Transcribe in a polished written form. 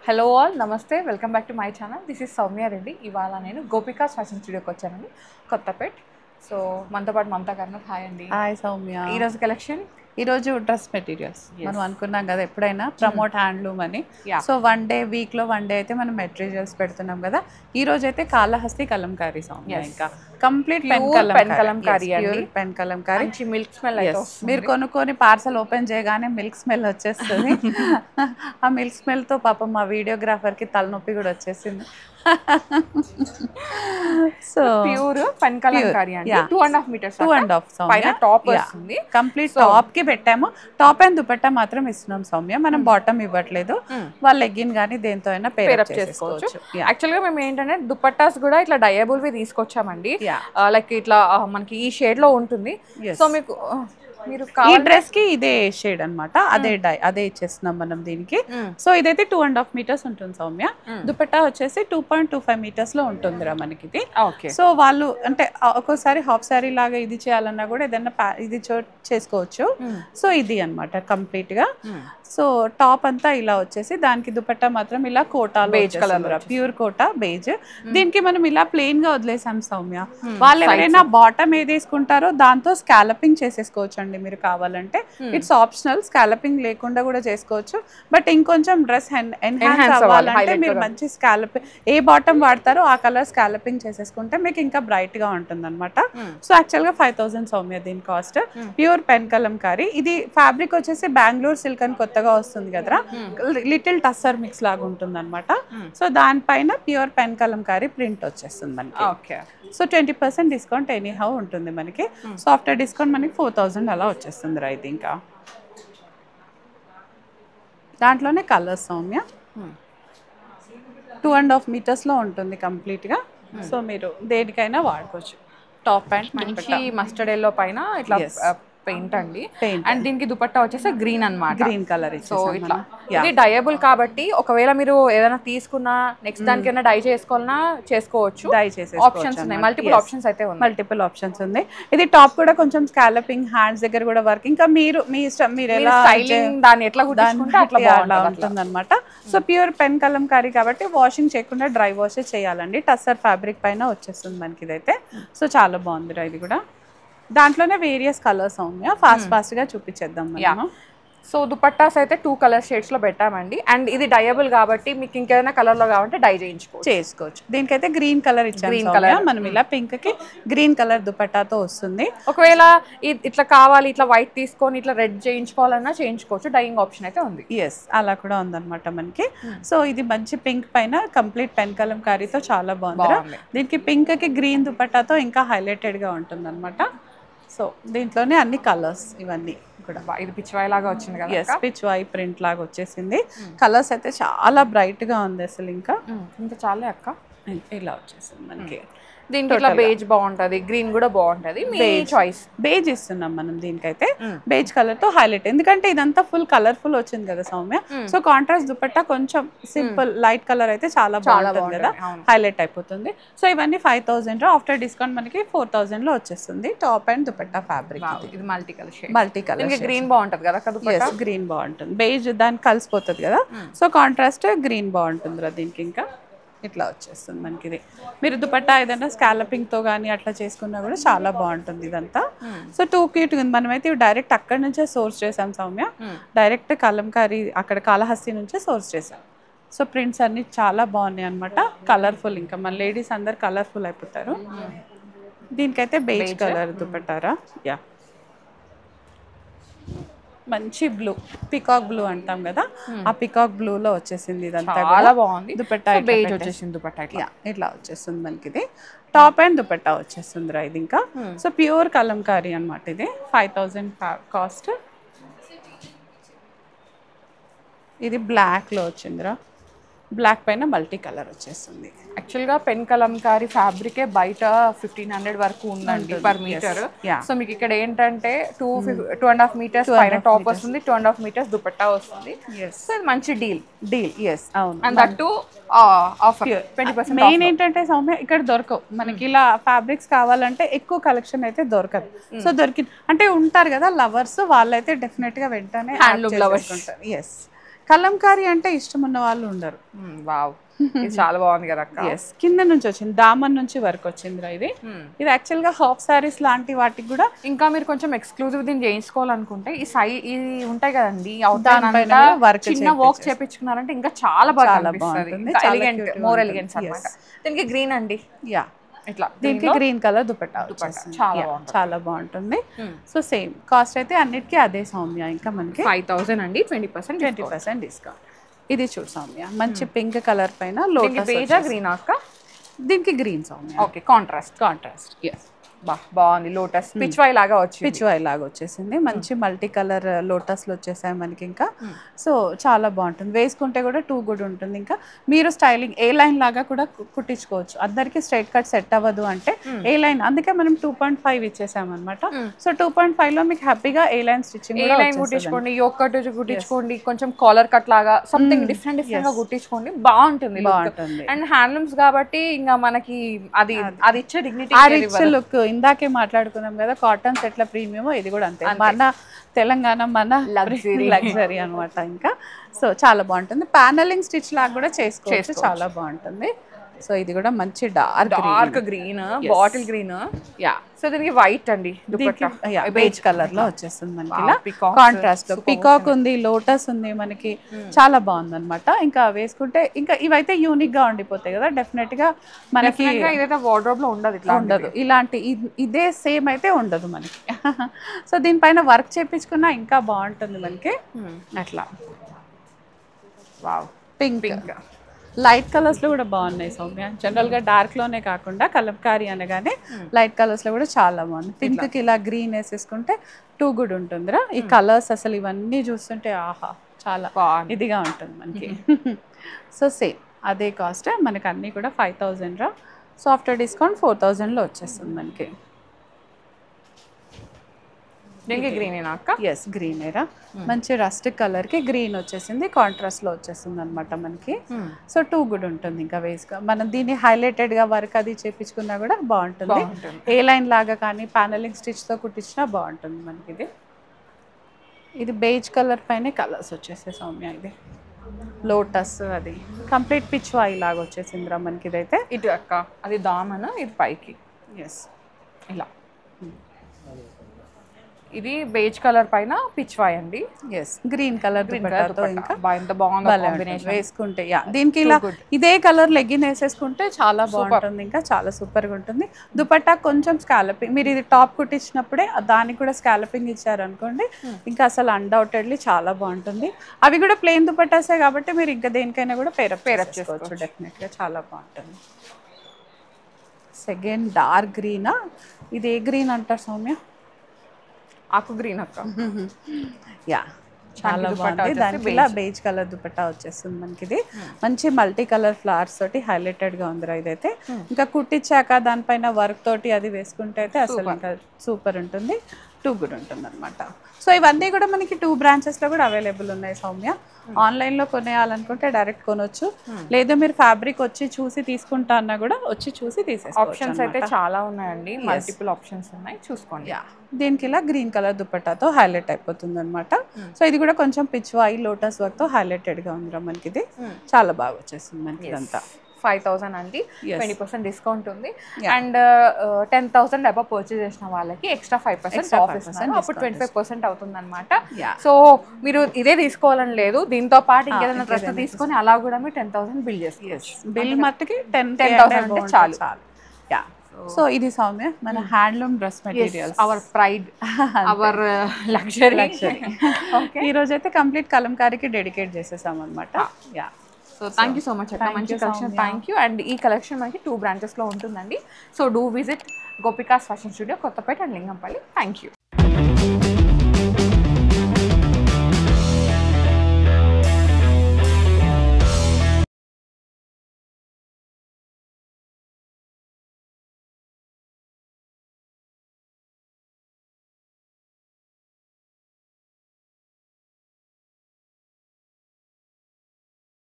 Hello all నమస్తే welcome back to my channel this is Soumya Reddy. ఇవాళ నేను గోపికాస్ ఫ్యాషన్ స్టూడియోకి వచ్చానండి, కొత్తపేట్. సో మనతో పాటు మమతా గారు. హాయ్ అండి. హాయ్ సౌమ్య. ఈరోజు కలెక్షన్ ఈరోజు డ్రెస్ మెటీరియల్స్ మనం అనుకున్నాం కదా ఎప్పుడైనా ప్రమోట్ హ్యాండ్లూమ్ అని. సో వన్ డే వీక్లో వన్ డే అయితే మనం మెటీరియల్స్ పెడుతున్నాం కదా. ఈ రోజు అయితే కాళహస్తి కలంకారీ సౌమ్య, ఇంకా కంప్లీట్ పెన్ కలంకారీ అండి. Pen Kalamkari milk smell. మీరు కొనుక్కొని పార్సల్ ఓపెన్ చేయగానే మిల్క్ స్మెల్ వచ్చేస్తుంది. ఆ మిల్క్ స్మెల్తో పాపం మా వీడియోగ్రాఫర్కి తలనొప్పి కూడా వచ్చేసింది. సో ప్యూర్ పెన్ కలంకారీ అండి. 2.5 మీటర్స్, 2.5 పైన టాప్ వస్తుంది. కంప్లీట్ టాప్ కి పెట్టాము. టాప్ అండ్ దుపట్టా మాత్రం ఇస్తున్నాం సౌమ్య, మనం బాటమ్ ఇవ్వట్లేదు. వాళ్ళ లెగ్గిన్ గానీ దేంతో అయినా పేరప్ చేసుకోవచ్చు. యాక్చువల్ గా మేము ఏంటంటే దుపట్టాస్ కూడా ఇట్లా డయబుల్ వి తీసుకొచ్చామండి. లైక్ ఇట్లా మనకి ఈ షేడ్ లో ఉంటుంది. సో మీకు ఈ డ్రెస్ కి ఇదే షేడ్ అన్నమాట, అదే ఇచ్చేస్తున్నాం మనం దీనికి. సో ఇదైతే 2.5 మీటర్స్ ఉంటుంది సౌమ్య. దుపట్టా వచ్చేసి 2.25 మీటర్స్ లో ఉంటుందిరా మనకి ఇది. సో వాళ్ళు అంటే ఒక్కోసారి హాఫ్ సారీ లాగా ఇది చేయాలన్నా కూడా ఏదైనా ఇది చేసుకోవచ్చు. సో ఇది అన్నమాట కంప్లీట్ గా. సో టాప్ అంతా ఇలా వచ్చేసి దానికి దుపట్టా మాత్రం ఇలా Kota beige colour, pure Kota beige. దీనికి మనం ఇలా ప్లెయిన్ గా వదిలేసాం సౌమ్య. వాళ్ళు ఎవరైనా బాటమ్ ఏది వేసుకుంటారో దాంతో స్కాలపింగ్ చేసేసుకోవచ్చు అండి మీరు కావాలంటే. ఇట్స్ ఆప్షనల్, స్కాలపింగ్ లేకుండా కూడా చేసుకోవచ్చు. బట్ ఇంకొంచెం డ్రెస్ ఎన్హాన్స్ అవ్వాలంటే మీరు మంచి స్కాలపింగ్ ఏ బాటమ్ వాడతారో ఆ కలర్ స్కాలపింగ్ చేసేసుకుంటే మీకు ఇంకా బ్రైట్ గా ఉంటుంది అనమాట. సో యాక్చువల్ గా 5,000 సౌమ్య దీని కాస్ట్. Pure pen Kalamkari. ఇది ఫ్యాబ్రిక్ వచ్చేసి బెంగళూరు సిల్క్ అని కొత్తగా వస్తుంది కదరా, లిటిల్ టస్సర్ మిక్స్ లాగా ఉంటుంది అనమాట. సో దానిపైన ప్యూర్ పెన్ కలంకారీ ప్రింట్ వచ్చేస్తుంది మనకి. సో 20% డిస్కౌంట్ ఎనీ హౌ ఉంటుంది మనకి. సో ఆఫ్టర్ డిస్కౌంట్ మనకి 4,000 అలా వచ్చేస్తుంది రా ఇది. ఇంకా దాంట్లోనే కలర్స్ సౌమ్య 2.5 మీటర్స్ లో ఉంటుంది కంప్లీట్ గా. సో మీరు దేనికైనా వాడుకోవచ్చు. టాప్ ప్యాంట్ మంచి మస్టర్డ్ ఎల్లో పైన ఇట్లా పెయింట్ అండి. అండ్ దీనికి దుపట్టా వచ్చేసి గ్రీన్ అన్నమాట, గ్రీన్ కలర్. సో ఇట్లా ఇది డయబుల్ కాబట్టి ఒకవేళ మీరు ఏదైనా తీసుకున్నా నెక్స్ట్ దానికి ఏమైనా డై చేసుకోవాలన్నా చేసుకోవచ్చు. డై చేసే ఆప్షన్స్ ఉన్నాయి, మల్టిపుల్ ఆప్షన్స్ అయితే ఉన్నాయి. మల్టిపుల్ ఆప్షన్స్ ఉంది. ఇది టాప్ కూడా కొంచెం స్కాలపింగ్, హ్యాండ్స్ దగ్గర కూడా వర్క్. ఇంకా మీరు మీ ఇష్టం, మీరు ఎలా దాన్ని ఎట్లా కుట్టించుకుంటే అట్లా ఉంటుంది అనమాట. సో ప్యూర్ పెన్ కలంకారీ కాబట్టి వాషింగ్ చేయకుండా డ్రై వాష్ చేయాలండి. టస్సర్ ఫ్యాబ్రిక్ పైన వచ్చేస్తుంది మనకి ఇదైతే. సో చాలా బాగుందిరా ఇది కూడా. దాంట్లోనే వేరియస్ కలర్స్ సౌమ్య, ఫాస్ట్ గా చూపించేద్దాం మనము. సో దుపట్టాస్ అయితే 2 కలర్ షేడ్స్ లో పెట్టామండి. అండ్ ఇది డయబుల్ కాబట్టి మీకు ఇంకేదైనా కలర్ లో కావాలంటే డై చేసుకోవచ్చు. దీనికైతే గ్రీన్ కలర్ ఇచ్చాం. గ్రీన్ కలర్ మనం ఇలా పింక్ కి గ్రీన్ కలర్ దుపట్టాతో వస్తుంది. ఒకవేళ ఇట్లా కావాలి ఇట్లా వైట్ తీసుకొని ఇట్లా రెడ్ చేయించుకోవాలన్నా చేయించుకోవచ్చు. డైయింగ్ ఆప్షన్ అయితే ఉంది. ఎస్, అలా కూడా ఉందన్నమాట మనకి. సో ఇది మంచి పింక్ పైన కంప్లీట్ పెన్ కలంకారీతో చాలా బాగుంది. దీనికి పింక్ కి గ్రీన్ దుపట్టాతో ఇంకా హైలైటెడ్ గా ఉంటుంది అనమాట. సో దీంట్లోనే అన్ని కలర్స్ ఇవన్నీ కూడా. ఇది పిచ్వాయ్ లాగా వచ్చింది కదా. ఎస్, పిచ్వాయ్ ప్రింట్ లాగా వచ్చేసింది. కలర్స్ అయితే చాలా బ్రైట్ గా ఉంది అసలు. ఇంకా చాలే అక్క, ఇలా వచ్చేసింది మనకి. దీనికి ఇట్లా బేజ్ బాగుంటది, గ్రీన్ కూడా బాగుంటది. చాయిస్ బేజ్ ఇస్తున్నాం మనం దీనికైతే. బేజ్ కలర్ తో హైలైట్, ఎందుకంటే ఇదంతా ఫుల్ కలర్ఫుల్ వచ్చింది కదా సౌమ్య. సో కాంట్రాస్ట్ దుపట్టా కొంచెం సింపుల్ లైట్ కలర్ అయితే చాలా బాగుంటుంది కదా, హైలైట్ అయిపోతుంది. సో ఇవన్నీ 5,000 ఆఫ్టర్ డిస్కౌంట్ మనకి 4,000 లో వచ్చేస్తుంది. Top and dupatta fabric. ఇది మల్టీ కలర్. గ్రీన్ బాగుంటది కదా, గ్రీన్ బాగుంటుంది. బేజ్ దానికి కలిసిపోతుంది కదా. సో కాంట్రాస్ట్ గ్రీన్ బాగుంటుంది దీనికి. ఇంకా ఇట్లా వచ్చేస్తుంది మనకి ఇది. మీరు దుపట్టా ఏదైనా స్కాలపింగ్ తో కానీ అట్లా చేసుకున్నా కూడా చాలా బాగుంటుంది ఇదంతా. సో 2 క్యూట్ ఉంది. మనమైతే డైరెక్ట్ అక్కడ నుంచే సోర్స్ చేసాం సౌమ్య. డైరెక్ట్ కలంకారీ అక్కడ కాళహస్తి నుంచే సోర్స్ చేసాం. సో ప్రింట్స్ అన్ని చాలా బాగున్నాయి అనమాట, కలర్ఫుల్. ఇంకా మన లేడీస్ అందరు కలర్ఫుల్ అయిపోతారు. దీనికైతే బేజ్ కలర్ దుపట్టారా. యా, మంచి బ్లూ, పికాక్ బ్లూ అంటాం కదా, ఆ పికాక్ బ్లూ లో వచ్చేసింది ఇదంతా. చాలా బాగుంది. దుపట్టా బేజ్ వచ్చేసింది, దుపట్టా ఇట్లా వచ్చేస్తుంది మనకి ఇది. టాప్ అండ్ దుపట్టా వచ్చేస్తుంది రా ఇది. ఇంకా సో ప్యూర్ కలంకారీ అనమాట ఇది. 5,000 కాస్ట్. ఇది బ్లాక్ లో వచ్చిందిరా. బ్లాక్ పైన మల్టీ కలర్ వచ్చేస్తుంది. యాక్చువల్గా పెన్ కలంకారీ ఫ్యాబ్రికే బయట 1,500 వరకు ఉందండి పర్ మీటర్. సో మీకు ఇక్కడ ఏంటంటే 2.5 మీటర్స్ పైన టాప్ వస్తుంది, 2.5 మీటర్స్ దుపట్టా వస్తుంది. సో ఇది మంచి డీల్. ఎస్, అవును. And that to offer 20%. Main ఏంటంటే సౌమ్య ఇక్కడ దొరకవు మనకి. ఇలా ఫ్యాబ్రిక్స్ కావాలంటే ఎక్కువ కలెక్షన్ అయితే దొరకదు. సో దొరికింది అంటే ఉంటారు కదా లవర్స్, వాళ్ళైతే డెఫినెట్ గా వెంటనే హ్యాండ్లూమ్ లవర్స్ ఉంటారు. ఎస్, కలంకారీ అంటే ఇష్టం ఉన్న వాళ్ళు ఉండరు. వావ్, ఇది చాలా బాగుంది కదా అక్క. ఎస్, కింద నుంచి వచ్చింది, దామన్ నుంచి వర్క్ వచ్చిందిరా ఇది. ఇది యాక్చువల్గా హాఫ్ సారీస్ లాంటి వాటికి కూడా ఇంకా మీరు కొంచెం ఎక్స్క్లూజివ్ దీన్ని చేయించుకోవాలనుకుంటే ఈ ఇది ఉంటాయి కదండి, చిన్న వర్క్ చేపించుకున్నారంటే ఇంకా చాలా బాగుంటుంది. మోర్ ఎలిగెన్స్ అన్నమాట. దీనికి గ్రీన్ అండి. యా, ఇట్లా దీనికి గ్రీన్ కలర్ దుపట్టా చాలా బాగుంటుంది. సో సేమ్ కాస్ట్ అయితే అన్నిటికీ అదే సౌమ్య. ఇంకా మనకి 5000 అండి, 20% డిస్కౌంట్. ఇది చూడు సౌమ్య, మంచి పింక్ కలర్ పైన లోటస్. గ్రీన్ అక్క, దీనికి green Soumya. Okay, contrast. Yes, బాగుంది. లోటస్ పిచ్వాయ్ లాగా వచ్చేసింది. మంచి మల్టీ కలర్ లోటస్లు వచ్చేసాయి మనకి. ఇంకా సో చాలా బాగుంటుంది, వేసుకుంటే కూడా టూ గుడ్ ఉంటుంది. ఇంకా మీరు స్టైలింగ్ ఏ లైన్ లాగా కూడా కుట్టించుకోవచ్చు. అందరికి స్ట్రైట్ కట్ సెట్ అవ్వదు అంటే ఏ లైన్, అందుకే మనం 2.5 ఇచ్చేసాం అనమాట. సో 2.5 లో మీకు హ్యాపీగా ఏ లైన్ స్టిచ్చింగ్ కుట్టించుకోండి, యోక్ కుట్టించుకోండి, కొంచెం కాలర్ కట్ లాగా సంథింగ్ డిఫరెంట్ గా కుట్టించుకోండి, బాగుంటుంది. అండ్ హ్యాండ్లూమ్స్ కాబట్టి ఇంకా మనకి అది ఇచ్చే డిగ్నిటీ లుక్. ఇందాకే మాట్లాడుకున్నాం కదా కాటన్స్ ఎట్లా ప్రీమియమో, ఇది కూడా అంతే. మన తెలంగాణ మన లగ్జరీ అనమాట. ఇంకా సో చాలా బాగుంటుంది. ప్యానలింగ్ స్టిచ్ లాగా కూడా చేసుకోవచ్చు, చాలా బాగుంటుంది. సో ఇది కూడా మంచి dark green, bottle green. Yeah, so దీనికి వైట్ అండి, బేజ్ కలర్ లో వచ్చేస్తుంది మనకి. ఇలా కాంట్రాస్ట్ లో పికాక్ ఉంది, లోటస్ ఉంది మనకి, చాలా బాగుంది అనమాట. ఇంకా వేసుకుంటే ఇంకా ఇవైతే యూనిక్ గా ఉండిపోతాయి కదా, డెఫినెట్ గా మనకి. ఇదైతే వార్డ్రోబ్ లో ఉండదు, ఇలాంటి ఇదే సేమ్ అయితే ఉండదు మనకి. సో దీనిపైన వర్క్ చేపించుకున్నా ఇంకా బాగుంటుంది మనకి. అట్లా వావ్, పింక్ లైట్ కలర్స్ లో కూడా బాగున్నాయి సౌమ్య. జనరల్ గా డార్క్ లోనే కాకుండా కలంకారీ అనగానే లైట్ కలర్స్ లో కూడా చాలా బాగుంది. పింక్ కి ఇలా గ్రీన్ వేసేసుకుంటే టూ గుడ్ ఉంటుందిరా. ఈ కలర్స్ అసలు ఇవన్నీ చూస్తుంటే ఆహా చాలా ఇదిగా ఉంటుంది మనకి. సో సేమ్ అదే కాస్ట్ మనకి అన్నీ కూడా 5000 రా. సో ఆఫ్టర్ డిస్కౌంట్ 4000 లో వచ్చేస్తుంది మనకి. గ్రీన్ అక్క. ఎస్, గ్రీనేరా. మంచి రస్ట్ కలర్ కి గ్రీన్ వచ్చేసింది, కాంట్రాస్ట్ లో వచ్చేస్తుంది అనమాట మనకి. సో టూ గుడ్ ఉంటుంది. ఇంకా వేసుకో మనం దీన్ని హైలైటెడ్ గా వర్క్ అది చేపించుకున్నా కూడా బాగుంటుంది. ఏ లైన్ లాగా కానీ ప్యానలింగ్ స్టిచ్ తో కుట్టించినా బాగుంటుంది మనకి. ఇది బేజ్ కలర్ పైన కలర్స్ వచ్చేసే సౌమ్య. ఇది లోటస్, అది కంప్లీట్ పిచ్ వాయి లాగా వచ్చేసిందిరా మనకి. ఇదైతే ఇటు అక్క, అది దామన్, ఇది పైకి. ఎస్, ఇలా ఇది బేజ్ కలర్ పైన పిచ్వాయ్ అండి. ఎస్, గ్రీన్ కలర్ దుపట్టాతో ఇంకా ఎంత బాగుంది కాంబినేషన్ వేసుకుంటే. యా, దీనికి ఇలా ఇదే కలర్ లెగ్గిన్ వేసేసుకుంటే చాలా బాగుంటుంది, ఇంకా చాలా సూపర్ గా ఉంటుంది. దుపట్టా కొంచెం స్కాలపింగ్, మీరు ఇది టాప్ కుట్టించినప్పుడే దానికి కూడా స్కాలపింగ్ ఇచ్చారనుకోండి, ఇంకా అసలు అన్డౌటెడ్లీ చాలా బాగుంటుంది. అవి కూడా ప్లెయిన్ దుపట్టాసే కాబట్టి మీరు ఇంకా దేనికైనా కూడా పేరప్ చేసుకోవచ్చు, డెఫినెట్ గా చాలా బాగుంటుంది. సెకండ్ డార్క్ గ్రీనా, ఇది ఏ గ్రీన్ అంటారు సౌమ్య? ఆకు గ్రీన్ అక్క. యా, చాలా బాగుంది. దానికి ఇలా బేజ్ కలర్ దుపట్టా వచ్చేస్తుంది మనకి. ఇది మంచి మల్టీ కలర్ ఫ్లవర్స్ తోటి హైలైటెడ్ గా ఉందిరా ఇదైతే. ఇంకా కుట్టించాక దానిపైన వర్క్ తోటి అది వేసుకుంటే అయితే అసలు ఇంకా సూపర్ ఉంటుంది, టూ గుడ్ ఉంటుంది అనమాట. సో ఇవన్నీ కూడా మనకి 2 బ్రాంచెస్ లో కూడా అవైలబుల్ ఉన్నాయి సౌమ్య. ఆన్లైన్ లో కొనేయాలనుకుంటే డైరెక్ట్ కొనొచ్చు, లేదా మీరు ఫ్యాబ్రిక్ వచ్చి చూసి తీసుకుంటా అన్నా కూడా వచ్చి చూసి తీసేసుకోవచ్చు. ఆప్షన్స్ అయితే చాలా ఉన్నాయండి, మల్టిపుల్ ఆప్షన్స్ ఉన్నాయి, చూసుకోండి. దీనికి ఇలా గ్రీన్ కలర్ దుపట్టాతో హైలైట్ అయిపోతుంది అనమాట. సో ఇది కూడా కొంచెం పిచ్వాయి లోటస్ వర్క్ తో హైలైటెడ్ గా ఉంది మనకి. ఇది చాలా బాగా వచ్చేస్తుంది మనకి. ఇదంతా 5000 అండి, 20% డిస్కౌంట్ ఉంది. అండ్ 10,000 అబవ్ పర్చేజ్ చేసిన వాళ్ళకి ఎక్స్ట్రా 5% ఆఫ్ ఇస్తున్నారు, అప్పుడు 25% అవుతుంది అనమాట. సో మీరు ఇదే తీసుకోవాలని లేదు, దీంతో పాటు ఇంకేదైనా డ్రెస్ తీసుకొని అలా కూడా మీరు 10,000 బిల్ చేసుకోవచ్చు. బిల్ మట్టుకి 10,000 చాలు. సో ఇది సౌమ్య మన handloom dress materials, our pride, our luxury. ఈ రోజు అయితే కంప్లీట్ కలంకారీకి డెడికేట్ చేసేసాం అనమాట. Yeah, so thank you so much అక్క, మంచి కలెక్షన్, థ్యాంక్ యూ. అండ్ ఈ కలెక్షన్ మనకి 2 బ్రాంచెస్లో ఉంటుందండి. So do visit Gopika's fashion studio, Kothapet and Lingampally. Thank you.